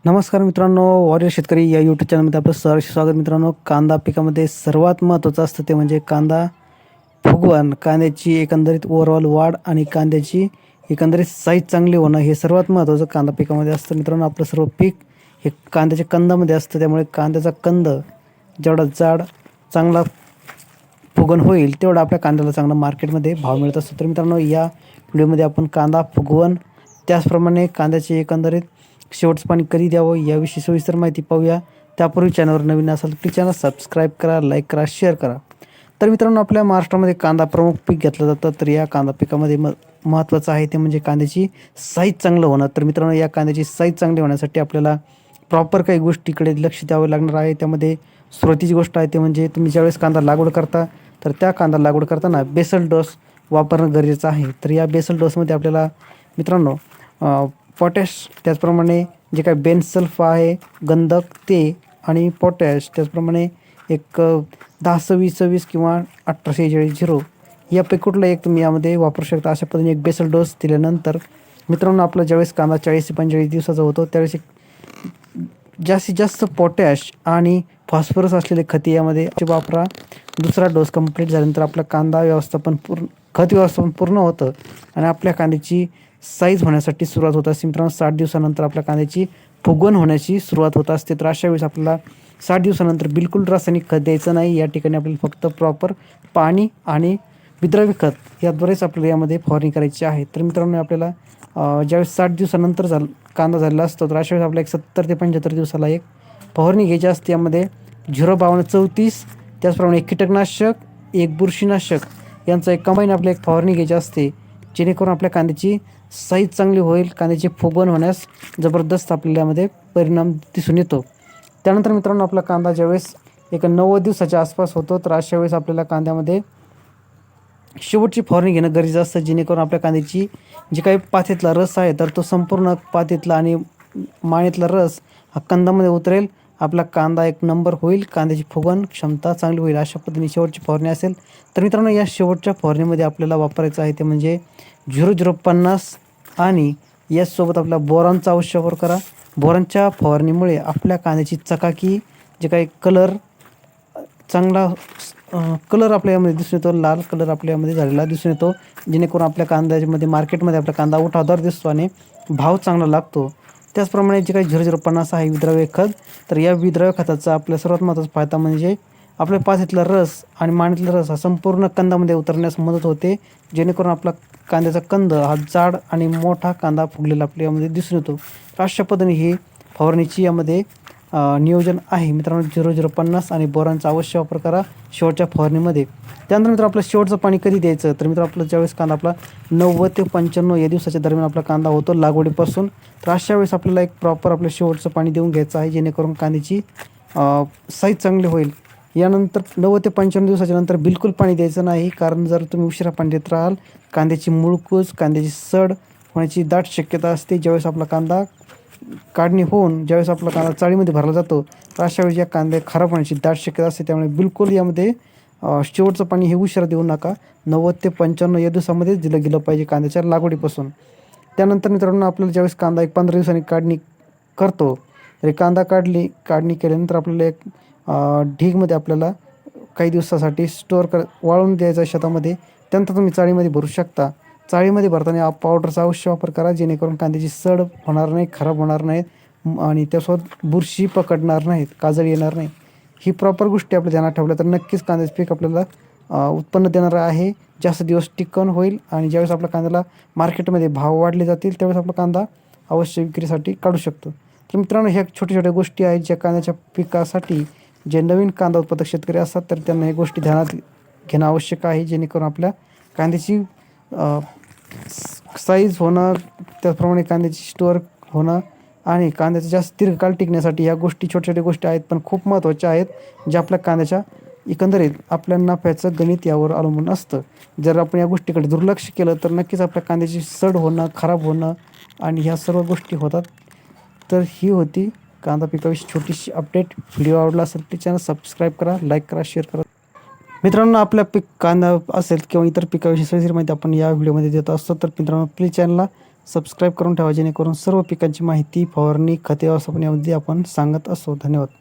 नमस्कार मित्रांनो, वॉरियर शेतकरी या यूट्यूब चॅनलमध्ये आपलं सहर्ष स्वागत. मित्रांनो, कांदा पिकामध्ये सर्वात महत्त्वाचं असतं ते म्हणजे कांदा फुगवण, कांद्याची एकंदरीत ओव्हरऑल वाढ आणि कांद्याची एकंदरीत साईज चांगली होणं हे सर्वात महत्त्वाचं कांदा पिकामध्ये असतं. मित्रांनो, आपलं सर्व पीक हे कांद्याच्या कंदामध्ये असतं, त्यामुळे कांद्याचा कंद जेवढा जाड चांगला फुगवण होईल तेवढा आपल्या कांद्याला चांगला मार्केटमध्ये भाव मिळत असतो. तर मित्रांनो, या व्हिडिओमध्ये आपण कांदा फुगवण त्याचप्रमाणे कांद्याचे एकंदरीत शेवटचं पाणी कधी द्यावं याविषयी सविस्तर माहिती पाहूया. त्यापूर्वी चॅनलवर नवीन असाल तर चॅनल सबस्क्राईब करा, लाईक करा, शेअर करा. तर मित्रांनो, आपल्या महाराष्ट्रामध्ये कांदा प्रमुख पीक घेतलं जातं. तर या कांदा पिकामध्ये महत्त्वाचं आहे ते म्हणजे कांद्याची साईज चांगलं होणं. तर मित्रांनो, या कांद्याची साईज चांगली होण्यासाठी आपल्याला प्रॉपर काही गोष्टीकडे लक्ष द्यावं लागणार आहे. त्यामध्ये सुरुवातीची गोष्ट आहे ते म्हणजे तुम्ही ज्यावेळेस कांदा लागवड करता तर त्या कांदा लागवड करताना बेसल डोस वापरणं गरजेचं आहे. तर या बेसल डोसमध्ये आपल्याला मित्रांनो पोटॅश, त्याचप्रमाणे जे काही बेनसल्फ आहे, गंधक ते आणि पोटॅश, त्याचप्रमाणे एक 10-26-26 किंवा 18-46-0 यापैकी कुठलं एक तुम्ही यामध्ये वापरू शकता. अशा पद्धतीने एक बेसल डोस दिल्यानंतर मित्रांनो, आपला ज्यावेळेस कांदा 40 ते 45 दिवसाचा होतो त्यावेळेस जास्तीत जास्त पोटॅश आणि फॉस्फरस असलेले खते यामध्ये वापरा. दुसरा डोस कंप्लीट झाल्यानंतर आपला कांदा व्यवस्थापन खत व्यवस्थापन पूर्ण होतं आणि आपल्या कांद्याची साईज होण्यासाठी सुरुवात होत असते. मित्रांनो, 60 दिवसानंतर आपल्या कांद्याची फुगवण होण्याची सुरुवात होत असते. तर अशा वेळेस आपल्याला 60 दिवसानंतर बिलकुल रासायनिक खत द्यायचं नाही. या ठिकाणी आपल्याला फक्त प्रॉपर पाणी आणि विद्राव्य खत याद्वारेच आपल्याला यामध्ये फवारणी करायची आहे. तर मित्रांनो, आपल्याला ज्यावेळेस 60 दिवसानंतर कांदा झालेला असतो तर अशा वेळेस आपल्याला 70 ते 75 दिवसाला एक फवारणी घ्यायची असते. यामध्ये 052-34 त्याचप्रमाणे एक कीटकनाशक, एक बुरशीनाशक यांचा एक कंबाईन आपल्याला एक फवारणी घ्यायची असते, जेणेकरून आपल्या कांद्याची साईज चांगली होईल, कांद्याची फुगवण होण्यास जबरदस्त आपल्याला यामध्ये परिणाम दिसून येतो. त्यानंतर मित्रांनो, आपला कांदा ज्यावेळेस एक 90 दिवसाच्या आसपास होतो तर अशा वेळेस आपल्याला कांद्यामध्ये शेवटची फवारणी घेणं गरजेचं असतं, जेणेकरून आपल्या कांद्याची जी काही पातीतला रस आहे तर तो संपूर्ण पातीतला आणि मानेतला रस हा कंदामध्ये उतरेल, आपला कांदा एक नंबर होईल, कांद्याची फुगवण क्षमता चांगली होईल. अशा पद्धतीने शेवटची फवारणी असेल. तर मित्रांनो, या शेवटच्या फवारणीमध्ये आपल्याला वापरायचं आहे ते म्हणजे 0050 आणि याचसोबत आपला बोरॉनचा अवश्य वापर करा. बोरॉनच्या फवारणीमुळे आपल्या कांद्याची चकाकी, जे काही कलर चांगला कलर आपल्यामध्ये दिसून येतो, लाल कलर आपल्यामध्ये झालेला दिसून येतो, जेणेकरून आपल्या कांद्यामध्ये मार्केटमध्ये आपला कांदा उठावदार दिसतो आणि भाव चांगला लागतो. त्याचप्रमाणे जे काही 0050 आहे विद्राव्य खत, तर या विद्राव्य खताचा आपल्या सर्वात महत्त्वाचा फायदा म्हणजे आपल्या पातीतला रस आणि मानेतला रस हा संपूर्ण कंदामध्ये उतरण्यास मदत होते, जेणेकरून आपला कांद्याचा कंद हा जाड आणि मोठा कांदा फुगलेला आपल्यामध्ये दिसून येतो. तर अशा पद्धतीने ही फवारणीची यामध्ये नियोजन आहे. मित्रांनो, 0050 आणि बोरॉनचा अवश्य वापर करा शेवटच्या फवारणीमध्ये. त्यानंतर मित्र आपलं शेवटचं पाणी कधी द्यायचं, तर मित्र आपलं ज्यावेळेस कांदा आपला 90 ते 95 या दिवसाच्या दरम्यान आपला कांदा होतो लागवडीपासून, तर अशा वेळेस आपल्याला एक प्रॉपर आपलं शेवटचं पाणी देऊन घ्यायचं आहे, जेणेकरून कांद्याची साईज चांगली होईल. यानंतर 90 ते 95 दिवसाच्या नंतर बिलकुल पाणी द्यायचं नाही, कारण जर तुम्ही उशिरा पाणी देत राहाल कांद्याची मुळकूज, कांद्याची सड होण्याची दाट शक्यता असते. ज्यावेळेस आपला कांदा काढणी होऊन ज्यावेळेस आपला कांदा चाळीमध्ये भरला जातो तर अशा वेळेस या कांदे खराब होण्याची दाट शक्यता असते. त्यामुळे बिलकुल यामध्ये शेवटचं पाणी हे उशिरा देऊ नका. 90 ते 95 या दिवसामध्येच दिलं गेलं पाहिजे कांद्याच्या लागवडीपासून. त्यानंतर मित्रांनो, आपल्याला ज्यावेळेस कांदा एक 15 दिवसांनी काढणी करतो, तरी कांदा काढणी केल्यानंतर आपल्याला एक ढीगमध्ये आपल्याला काही दिवसासाठी वाळून द्यायचा शेतामध्ये. त्यानंतर तुम्ही चाळीमध्ये भरू शकता. चाळीमध्ये भरताना पावडरचा अवश्य वापर करा, जेणेकरून कांद्याची सड होणार नाही, खराब होणार नाहीत आणि त्यासोबत बुरशी पकडणार नाहीत, काजळी येणार नाही. ही प्रॉपर गोष्टी आपल्या ध्यानात ठेवल्या तर नक्कीच कांद्याचं पीक आपल्याला उत्पन्न देणारं आहे, जास्त दिवस टिकवून होईल आणि ज्यावेळेस आपल्या कांद्याला मार्केटमध्ये भाव वाढले जातील त्यावेळेस आपला कांदा अवश्य विक्रीसाठी काढू शकतो. तर मित्रांनो, ह्या छोट्या छोट्या गोष्टी आहेत ज्या कांद्याच्या पिकासाठी जे नवीन कांदा उत्पादक शेतकरी असतात तर त्यांना ह्या गोष्टी ध्यानात घेणं आवश्यक आहे, जेणेकरून आपल्या कांद्याची साईज होणं, त्याचप्रमाणे कांद्याची स्टोअर होणं आणि कांद्याचं जास्त दीर्घकाळ टिकण्यासाठी या गोष्टी छोट्या छोट्या गोष्टी आहेत पण खूप महत्त्वाच्या आहेत, ज्या आपल्या कांद्याच्या एकंदरीत आपल्या नफ्याचं गणित यावर अवलंबून असतं. जर आपण या गोष्टीकडे दुर्लक्ष केलं तर नक्कीच आपल्या कांद्याची सड होणं, खराब होणं आणि ह्या सर्व गोष्टी होतात. तर ही होती कांदा पिकाविषयी छोटीशी अपडेट. व्हिडिओ आवडला असेल तर चॅनल सबस्क्राईब करा, लाईक करा, शेअर करा. मित्रांनो, आपल्या कांदा असेल किंवा इतर पिकाविषयी सविस्तर माहिती आपण या व्हिडिओमध्ये देत असतो. तर मित्रांनो, प्लीज चॅनलला सबस्क्राईब करून ठेवा, जेणेकरून सर्व पिकांची माहिती, फवारणी, खते व्यवस्थापन यामध्ये आपण सांगत असतो. धन्यवाद.